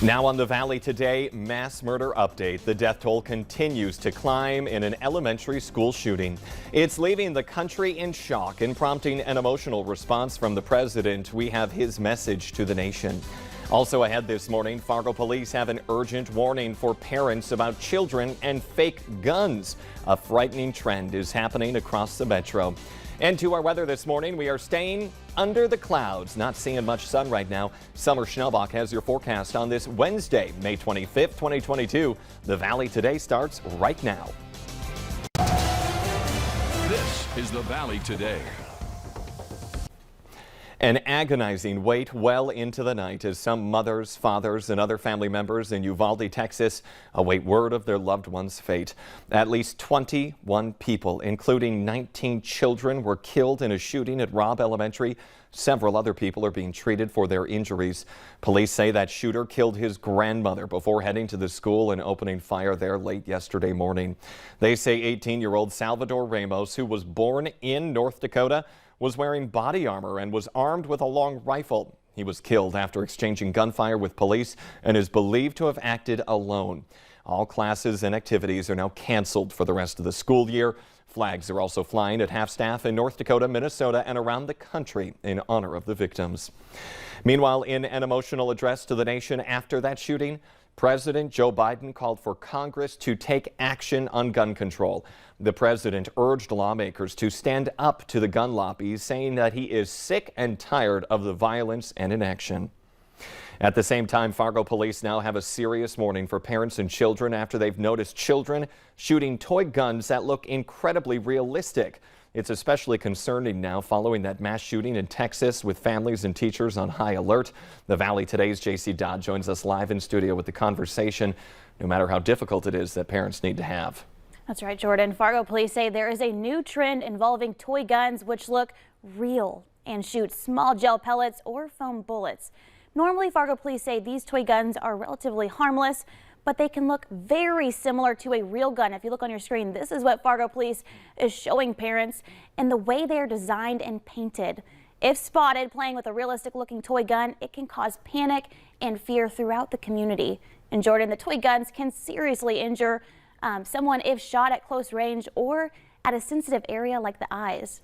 Now on the Valley today, mass murder update. The death toll continues to climb in an elementary school shooting. It's leaving the country in shock and prompting an emotional response from the president. We have his message to the nation. Also ahead this morning, Fargo police have an urgent warning for parents about children and fake guns. A frightening trend is happening across the metro. And to our weather this morning, we are staying under the clouds, not seeing much sun right now. Summer Schnellbach has your forecast on this Wednesday, May 25th, 2022. The Valley Today starts right now. This is the Valley Today. An agonizing wait well into the night as some mothers, fathers, and other family members in Uvalde, Texas await word of their loved one's fate. At least 21 people, including 19 children, were killed in a shooting at Robb Elementary. Several other people are being treated for their injuries. Police say that shooter killed his grandmother before heading to the school and opening fire there late yesterday morning. They say 18-year-old Salvador Ramos, who was born in North Dakota, was wearing body armor and was armed with a long rifle. He was killed after exchanging gunfire with police and is believed to have acted alone. All classes and activities are now canceled for the rest of the school year. Flags are also flying at half-staff in North Dakota, Minnesota, and around the country in honor of the victims. Meanwhile, in an emotional address to the nation after that shooting, President Joe Biden called for Congress to take action on gun control. The president urged lawmakers to stand up to the gun lobbies, saying that he is sick and tired of the violence and inaction. At the same time, Fargo police now have a serious warning for parents and children after they've noticed children shooting toy guns that look incredibly realistic. It's especially concerning now following that mass shooting in Texas with families and teachers on high alert. The Valley Today's JC Dodd joins us live in studio with the conversation, no matter how difficult it is that parents need to have. That's right, Jordan. Fargo police say there is a new trend involving toy guns which look real and shoot small gel pellets or foam bullets. Normally, Fargo police say these toy guns are relatively harmless, but they can look very similar to a real gun. If you look on your screen, this is what Fargo police is showing parents and the way they are designed and painted. If spotted playing with a realistic looking toy gun, it can cause panic and fear throughout the community. And Jordan, the toy guns can seriously injure someone if shot at close range or at a sensitive area like the eyes.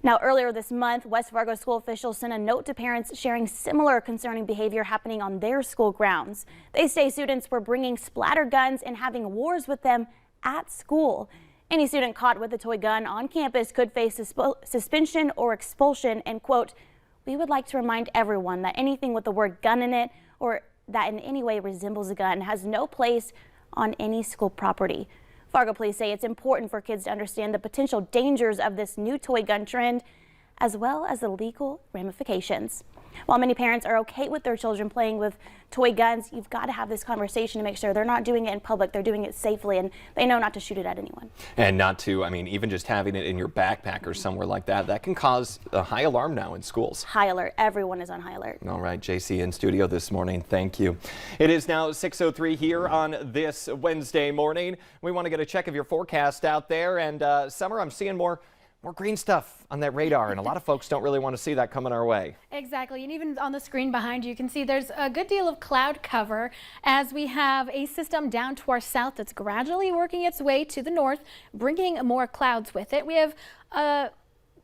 Now, earlier this month, West Fargo school officials sent a note to parents sharing similar concerning behavior happening on their school grounds. They say students were bringing splatter guns and having wars with them at school. Any student caught with a toy gun on campus could face suspension or expulsion. And quote, "We would like to remind everyone that anything with the word gun in it or that in any way resembles a gun has no place on any school property." Fargo police say it's important for kids to understand the potential dangers of this new toy gun trend, as well as the legal ramifications. While many parents are okay with their children playing with toy guns, you've got to have this conversation to make sure they're not doing it in public, they're doing it safely, and they know not to shoot it at anyone. And not to, even just having it in your backpack or somewhere like that, that can cause a high alarm now in schools. High alert. Everyone is on high alert. All right, JC in studio this morning. Thank you. It is now 6:03 here on this Wednesday morning. We want to get a check of your forecast out there. And Summer, I'm seeing more green stuff on that radar, and a lot of folks don't really want to see that coming our way. Exactly, and even on the screen behind you can see there's a good deal of cloud cover as we have a system down to our south that's gradually working its way to the north, bringing more clouds with it. We have a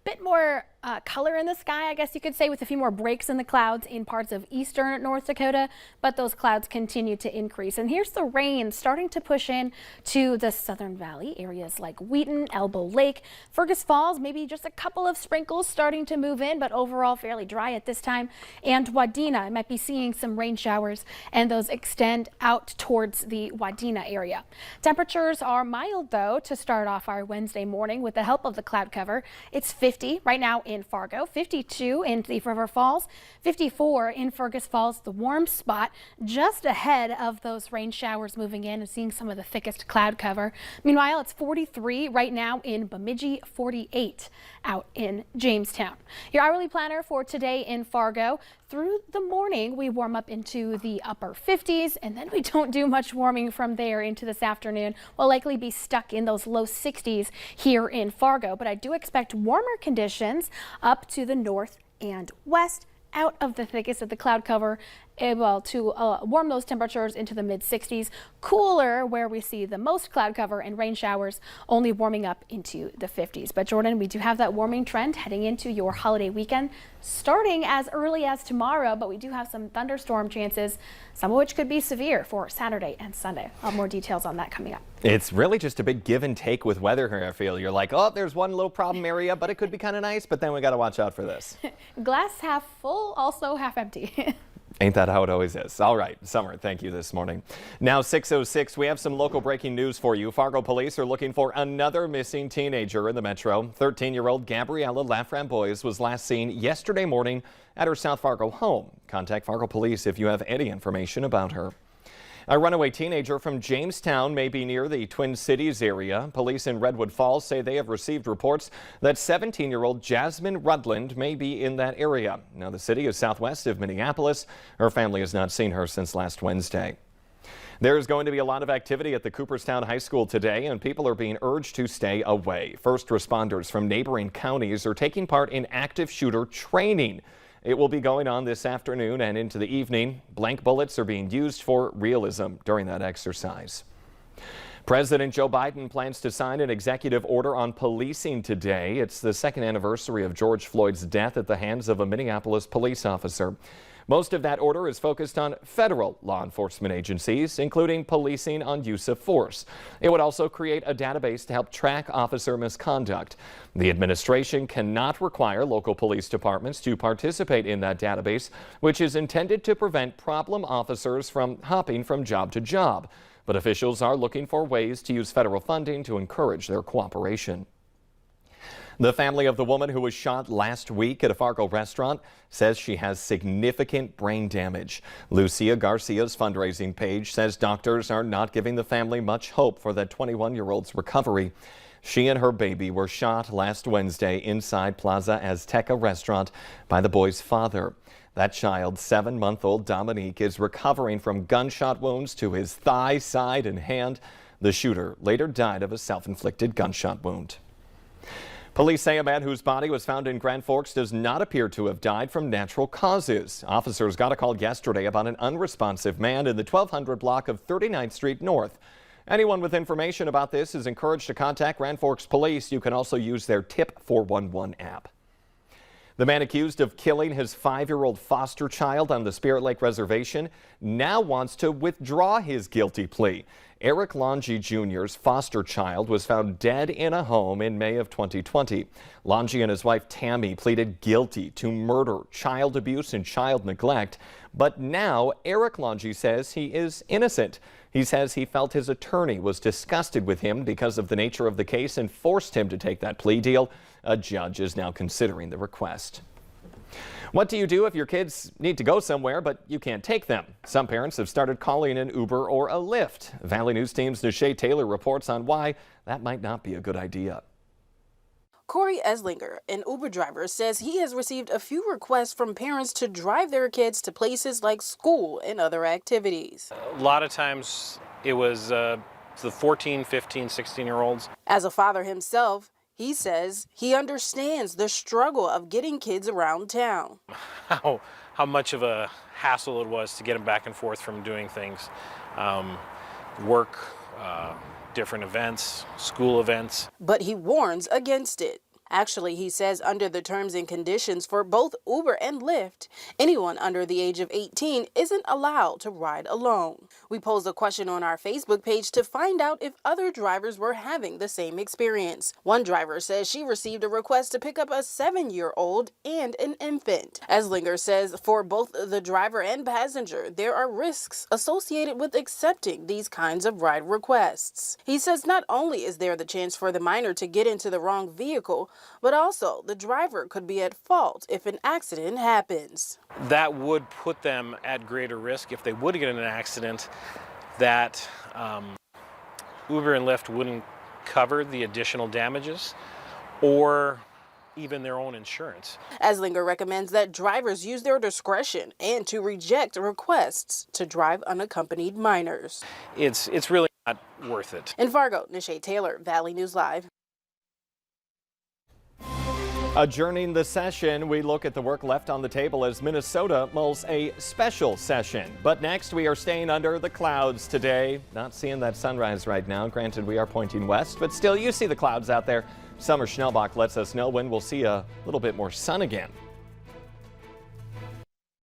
bit more color in the sky, I guess you could say, with a few more breaks in the clouds in parts of eastern North Dakota, but those clouds continue to increase. And here's the rain starting to push in to the southern valley areas like Wheaton, Elbow Lake, Fergus Falls, maybe just a couple of sprinkles starting to move in, but overall fairly dry at this time. And Wadena, I might be seeing some rain showers, and those extend out towards the Wadena area. Temperatures are mild though to start off our Wednesday morning with the help of the cloud cover. It's 50 right now in Fargo, 52 in Thief River Falls, 54 in Fergus Falls, the warm spot just ahead of those rain showers moving in and seeing some of the thickest cloud cover. Meanwhile, it's 43 right now in Bemidji, 48 out in Jamestown. Your hourly planner for today in Fargo. Through the morning, we warm up into the upper 50s, and then we don't do much warming from there into this afternoon. We'll likely be stuck in those low 60s here in Fargo, but I do expect warmer conditions up to the north and west, out of the thickest of the cloud cover able to warm those temperatures into the mid-60s. Cooler, where we see the most cloud cover and rain showers, only warming up into the 50s. But Jordan, we do have that warming trend heading into your holiday weekend, starting as early as tomorrow, but we do have some thunderstorm chances, some of which could be severe for Saturday and Sunday. I'll have more details on that coming up. It's really just a big give and take with weather here, I feel. You're like, oh, there's one little problem area, but it could be kind of nice, but then we got to watch out for this. Glass half full, also half empty. Ain't that how it always is? All right, Summer, thank you this morning. Now 6:06, we have some local breaking news for you. Fargo police are looking for another missing teenager in the metro. 13-year-old Gabriella Laframboise was last seen yesterday morning at her South Fargo home. Contact Fargo police if you have any information about her. A runaway teenager from Jamestown may be near the Twin Cities area. Police in Redwood Falls say they have received reports that 17-year-old Jasmine Rudland may be in that area. Now, the city is southwest of Minneapolis. Her family has not seen her since last Wednesday. There's going to be a lot of activity at the Cooperstown High School today, and people are being urged to stay away. First responders from neighboring counties are taking part in active shooter training. It will be going on this afternoon and into the evening. Blank bullets are being used for realism during that exercise. President Joe Biden plans to sign an executive order on policing today. It's the second anniversary of George Floyd's death at the hands of a Minneapolis police officer. Most of that order is focused on federal law enforcement agencies, including policing on use of force. It would also create a database to help track officer misconduct. The administration cannot require local police departments to participate in that database, which is intended to prevent problem officers from hopping from job to job. But officials are looking for ways to use federal funding to encourage their cooperation. The family of the woman who was shot last week at a Fargo restaurant says she has significant brain damage. Lucia Garcia's fundraising page says doctors are not giving the family much hope for the 21-year-old's recovery. She and her baby were shot last Wednesday inside Plaza Azteca restaurant by the boy's father. That child, 7-month-old Dominique, is recovering from gunshot wounds to his thigh, side, and hand. The shooter later died of a self-inflicted gunshot wound. Police say a man whose body was found in Grand Forks does not appear to have died from natural causes. Officers got a call yesterday about an unresponsive man in the 1200 block of 39th Street North. Anyone with information about this is encouraged to contact Grand Forks Police. You can also use their Tip 411 app. The man accused of killing his 5-year-old foster child on the Spirit Lake Reservation now wants to withdraw his guilty plea. Eric Longy Jr.'s foster child was found dead in a home in May of 2020. Longy and his wife Tammy pleaded guilty to murder, child abuse, and child neglect. But now Eric Longy says he is innocent. He says he felt his attorney was disgusted with him because of the nature of the case and forced him to take that plea deal. A judge is now considering the request. What do you do if your kids need to go somewhere but you can't take them? Some parents have started calling an Uber or a Lyft. Valley News Team's Nishay Taylor reports on why that might not be a good idea. Corey Eslinger, an Uber driver, says he has received a few requests from parents to drive their kids to places like school and other activities. A lot of times it was the 14, 15, 16-year-olds. As a father himself, he says he understands the struggle of getting kids around town. How much of a hassle it was to get them back and forth from doing things. Work, different events, school events. But he warns against it. Actually, he says under the terms and conditions for both Uber and Lyft, anyone under the age of 18 isn't allowed to ride alone. We posed a question on our Facebook page to find out if other drivers were having the same experience. One driver says she received a request to pick up a 7-year-old and an infant. Eslinger says for both the driver and passenger, there are risks associated with accepting these kinds of ride requests. He says not only is there the chance for the minor to get into the wrong vehicle, but also the driver could be at fault if an accident happens. That would put them at greater risk if they would get in an accident, that Uber and Lyft wouldn't cover the additional damages or even their own insurance. Eslinger recommends that drivers use their discretion and to reject requests to drive unaccompanied minors. It's really not worth it. In Fargo, Nishay Taylor, Valley News Live. Adjourning the session, we look at the work left on the table as Minnesota mulls a special session. But next, we are staying under the clouds today. Not seeing that sunrise right now. Granted, we are pointing west, but still, you see the clouds out there. Summer Schnellbach lets us know when we'll see a little bit more sun again.